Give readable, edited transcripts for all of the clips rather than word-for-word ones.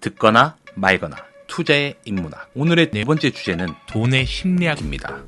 듣거나 말거나 투자의 인문학. 오늘의 네 번째 주제는 돈의 심리학입니다.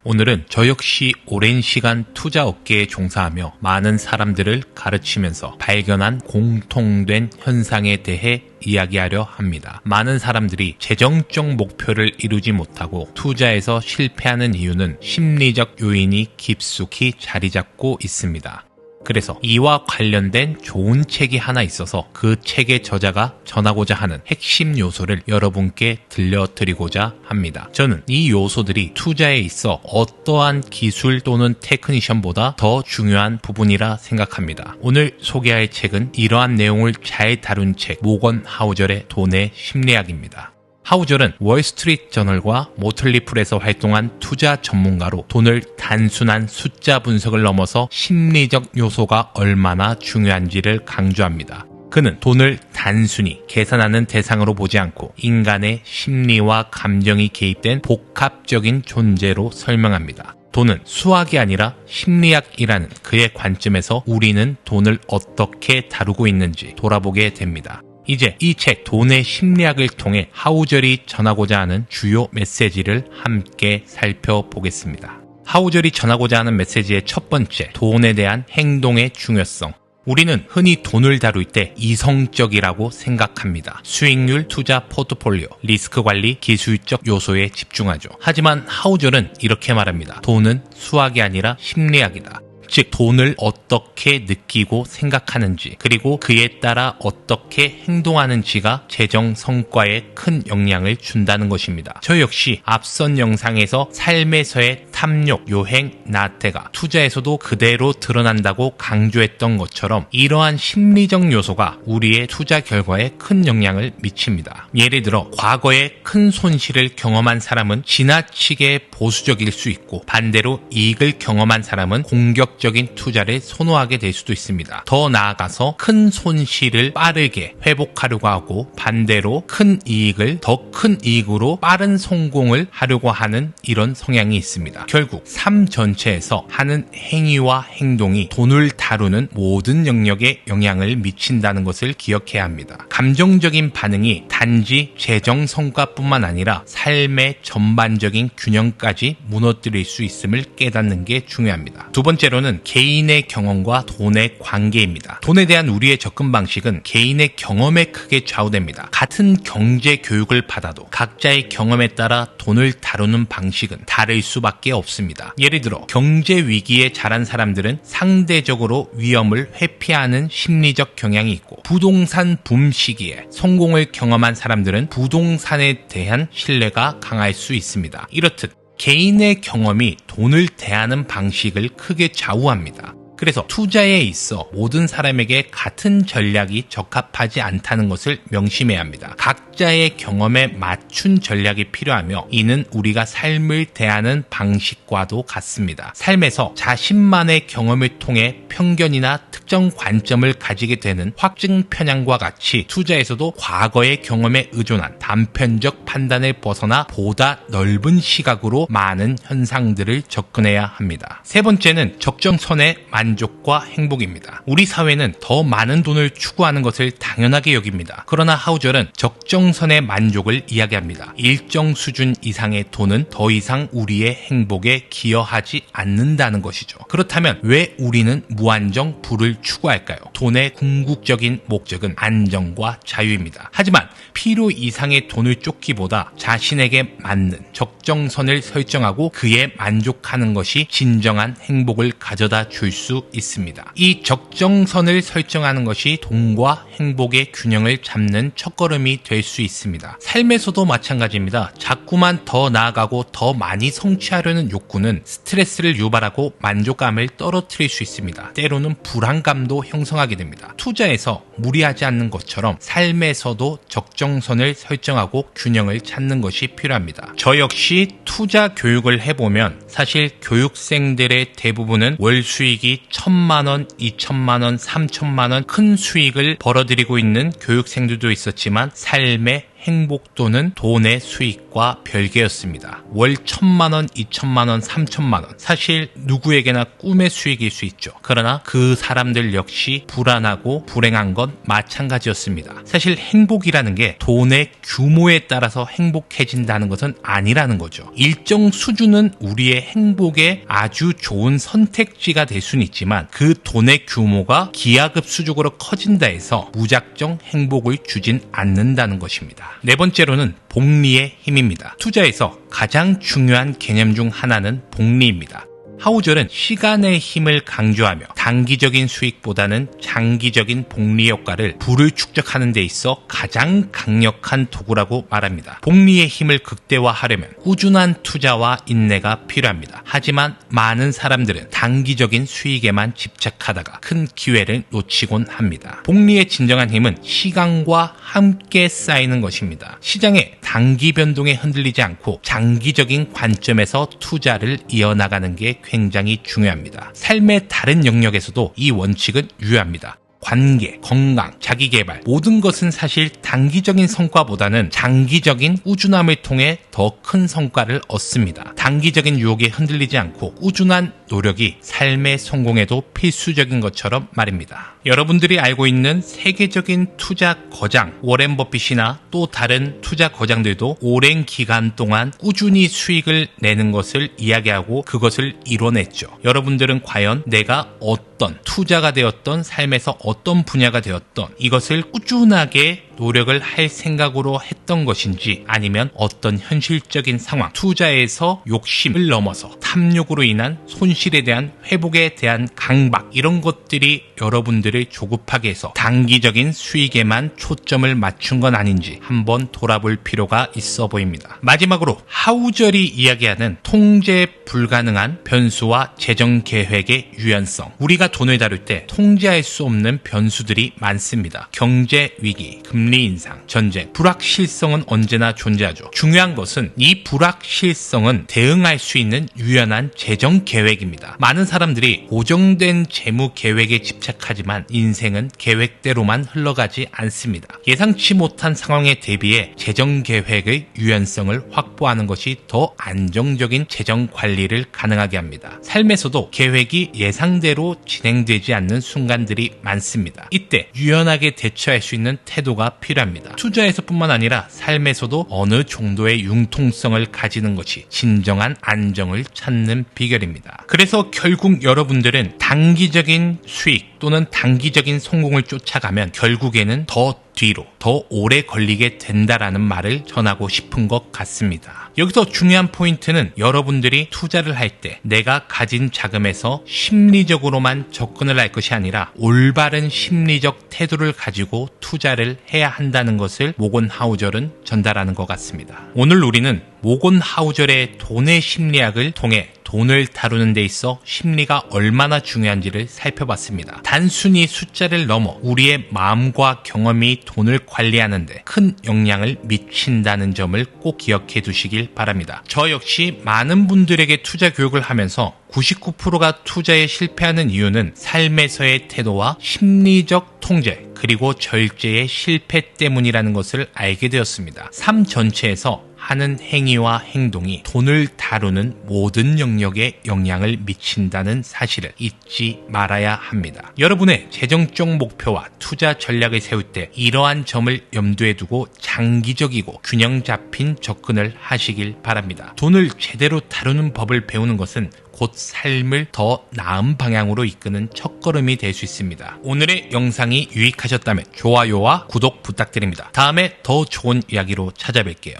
오늘은 저 역시 오랜 시간 투자 업계에 종사하며 많은 사람들을 가르치면서 발견한 공통된 현상에 대해 이야기하려 합니다. 많은 사람들이 재정적 목표를 이루지 못하고 투자에서 실패하는 이유는 심리적 요인이 깊숙이 자리 잡고 있습니다. 그래서 이와 관련된 좋은 책이 하나 있어서 그 책의 저자가 전하고자 하는 핵심 요소를 여러분께 들려드리고자 합니다. 저는 이 요소들이 투자에 있어 어떠한 기술 또는 테크니션보다 더 중요한 부분이라 생각합니다. 오늘 소개할 책은 이러한 내용을 잘 다룬 책, 모건 하우절의 돈의 심리학입니다. 하우절은 월스트리트 저널과 모틀리풀에서 활동한 투자 전문가로 돈을 단순한 숫자 분석을 넘어서 심리적 요소가 얼마나 중요한지를 강조합니다. 그는 돈을 단순히 계산하는 대상으로 보지 않고 인간의 심리와 감정이 개입된 복합적인 존재로 설명합니다. 돈은 수학이 아니라 심리학이라는 그의 관점에서 우리는 돈을 어떻게 다루고 있는지 돌아보게 됩니다. 이제 이 책 돈의 심리학을 통해 하우절이 전하고자 하는 주요 메시지를 함께 살펴보겠습니다. 하우절이 전하고자 하는 메시지의 첫 번째, 돈에 대한 행동의 중요성. 우리는 흔히 돈을 다룰 때 이성적이라고 생각합니다. 수익률, 투자 포트폴리오, 리스크 관리, 기술적 요소에 집중하죠. 하지만 하우절은 이렇게 말합니다. 돈은 수학이 아니라 심리학이다. 즉 돈을 어떻게 느끼고 생각하는지 그리고 그에 따라 어떻게 행동하는지가 재정 성과에 큰 영향을 준다는 것입니다. 저 역시 앞선 영상에서 삶에서의 탐욕, 요행, 나태가 투자에서도 그대로 드러난다고 강조했던 것처럼 이러한 심리적 요소가 우리의 투자 결과에 큰 영향을 미칩니다. 예를 들어 과거에 큰 손실을 경험한 사람은 지나치게 보수적일 수 있고 반대로 이익을 경험한 사람은 공격적인 투자를 선호하게 될 수도 있습니다. 더 나아가서 큰 손실을 빠르게 회복하려고 하고 반대로 큰 이익을 더 큰 이익으로 빠른 성공을 하려고 하는 이런 성향이 있습니다. 결국 삶 전체에서 하는 행위와 행동이 돈을 다루는 모든 영역에 영향을 미친다는 것을 기억해야 합니다. 감정적인 반응이 단지 재정 성과뿐만 아니라 삶의 전반적인 균형까지 무너뜨릴 수 있음을 깨닫는 게 중요합니다. 두 번째로는 개인의 경험과 돈의 관계입니다. 돈에 대한 우리의 접근 방식은 개인의 경험에 크게 좌우됩니다. 같은 경제 교육을 받아도 각자의 경험에 따라 돈을 다루는 방식은 다를 수밖에 없습니다. 예를 들어 경제 위기에 자란 사람들은 상대적으로 위험을 회피하는 심리적 경향이 있고 부동산 붐 시기에 성공을 경험한 사람들은 부동산에 대한 신뢰가 강할 수 있습니다. 이렇듯 개인의 경험이 돈을 대하는 방식을 크게 좌우합니다. 그래서 투자에 있어 모든 사람에게 같은 전략이 적합하지 않다는 것을 명심해야 합니다. 각자의 경험에 맞춘 전략이 필요하며 이는 우리가 삶을 대하는 방식과도 같습니다. 삶에서 자신만의 경험을 통해 편견이나 특정 관점을 가지게 되는 확증 편향과 같이 투자에서도 과거의 경험에 의존한 단편적 판단을 벗어나 보다 넓은 시각으로 많은 현상들을 접근해야 합니다. 세 번째는 적정선의 만족과 행복입니다. 우리 사회는 더 많은 돈을 추구하는 것을 당연하게 여깁니다. 그러나 하우절은 적정선의 만족을 이야기합니다. 일정 수준 이상의 돈은 더 이상 우리의 행복에 기여하지 않는다는 것이죠. 그렇다면 왜 우리는 무한정 부를 추구할까요? 돈의 궁극적인 목적은 안정과 자유입니다. 하지만 필요 이상의 돈을 쫓기보다 자신에게 맞는 적정선을 설정하고 그에 만족하는 것이 진정한 행복을 가져다 줄 수 있습니다. 이 적정선을 설정하는 것이 돈과 행복의 균형을 잡는 첫걸음이 될 수 있습니다. 삶에서도 마찬가지입니다. 자꾸만 더 나아가고 더 많이 성취하려는 욕구는 스트레스를 유발하고 만족감을 떨어뜨릴 수 있습니다. 때로는 불안감도 형성하게 됩니다. 투자에서 무리하지 않는 것처럼 삶에서도 적정선을 설정하고 균형을 찾는 것이 필요합니다. 저 역시 투자 교육을 해보면 사실 교육생들의 대부분은 월 수익이 1,000만원, 2,000만원, 3,000만원 큰 수익을 벌어들이고 있는 교육생들도 있었지만 삶의 행복 또는 돈의 수익과 별개였습니다. 월 1,000만원, 2,000만원, 3,000만원. 사실 누구에게나 꿈의 수익일 수 있죠. 그러나 그 사람들 역시 불안하고 불행한 건 마찬가지였습니다. 사실 행복이라는 게 돈의 규모에 따라서 행복해진다는 것은 아니라는 거죠. 일정 수준은 우리의 행복에 아주 좋은 선택지가 될 수는 있지만 그 돈의 규모가 기하급수적으로 커진다 해서 무작정 행복을 주진 않는다는 것입니다. 네 번째로는 복리의 힘입니다. 투자에서 가장 중요한 개념 중 하나는 복리입니다. 하우절은 시간의 힘을 강조하며 단기적인 수익보다는 장기적인 복리 효과를 부를 축적하는 데 있어 가장 강력한 도구라고 말합니다. 복리의 힘을 극대화하려면 꾸준한 투자와 인내가 필요합니다. 하지만 많은 사람들은 단기적인 수익에만 집착하다가 큰 기회를 놓치곤 합니다. 복리의 진정한 힘은 시간과 함께 쌓이는 것입니다. 시장의 단기 변동에 흔들리지 않고 장기적인 관점에서 투자를 이어나가는 게 굉장히 중요합니다. 삶의 다른 영역에서도 이 원칙은 유효합니다. 관계, 건강, 자기개발 모든 것은 사실 단기적인 성과보다는 장기적인 꾸준함을 통해 더 큰 성과를 얻습니다. 단기적인 유혹에 흔들리지 않고 꾸준한 노력이 삶의 성공에도 필수적인 것처럼 말입니다. 여러분들이 알고 있는 세계적인 투자 거장 워렌 버핏이나 또 다른 투자 거장들도 오랜 기간 동안 꾸준히 수익을 내는 것을 이야기하고 그것을 이뤄냈죠. 여러분들은 과연 내가 어떤 투자가 되었던 삶에서 어떤 분야가 되었던 이것을 꾸준하게 노력을 할 생각으로 했던 것인지 아니면 어떤 현실적인 상황, 투자에서 욕심을 넘어서 탐욕으로 인한 손실에 대한 회복에 대한 강박 이런 것들이 여러분들을 조급하게 해서 단기적인 수익에만 초점을 맞춘 건 아닌지 한번 돌아볼 필요가 있어 보입니다. 마지막으로 하우절이 이야기하는 통제 불가능한 변수와 재정 계획의 유연성. 우리가 돈을 다룰 때 통제할 수 없는 변수들이 많습니다. 경제 위기, 금리 인상, 전쟁, 불확실성은 언제나 존재하죠. 중요한 것은 이 불확실성은 대응할 수 있는 유연한 재정 계획입니다. 많은 사람들이 고정된 재무 계획에 집착하지만 인생은 계획대로만 흘러가지 않습니다. 예상치 못한 상황에 대비해 재정 계획의 유연성을 확보하는 것이 더 안정적인 재정 관리를 가능하게 합니다. 삶에서도 계획이 예상대로 진행되지 않는 순간들이 많습니다. 이때 유연하게 대처할 수 있는 태도가 필요합니다. 투자에서뿐만 아니라 삶에서도 어느 정도의 융통성을 가지는 것이 진정한 안정을 찾는 비결입니다. 그래서 결국 여러분들은 단기적인 수익 또는 단기적인 성공을 쫓아가면 결국에는 더 뒤로 더 오래 걸리게 된다라는 말을 전하고 싶은 것 같습니다. 여기서 중요한 포인트는 여러분들이 투자를 할 때 내가 가진 자금에서 심리적으로만 접근을 할 것이 아니라 올바른 심리적 태도를 가지고 투자를 해야 한다는 것을 모건 하우절은 전달하는 것 같습니다. 오늘 우리는 모건 하우절의 돈의 심리학을 통해 돈을 다루는 데 있어 심리가 얼마나 중요한지를 살펴봤습니다. 단순히 숫자를 넘어 우리의 마음과 경험이 돈을 관리하는 데 큰 영향을 미친다는 점을 꼭 기억해 두시길 바랍니다. 저 역시 많은 분들에게 투자 교육을 하면서 99%가 투자에 실패하는 이유는 삶에서의 태도와 심리적 통제 그리고 절제의 실패 때문이라는 것을 알게 되었습니다. 삶 전체에서 하는 행위와 행동이 돈을 다루는 모든 영역에 영향을 미친다는 사실을 잊지 말아야 합니다. 여러분의 재정적 목표와 투자 전략을 세울 때 이러한 점을 염두에 두고 장기적이고 균형 잡힌 접근을 하시길 바랍니다. 돈을 제대로 다루는 법을 배우는 것은 곧 삶을 더 나은 방향으로 이끄는 첫걸음이 될 수 있습니다. 오늘의 영상이 유익하셨다면 좋아요와 구독 부탁드립니다. 다음에 더 좋은 이야기로 찾아뵐게요.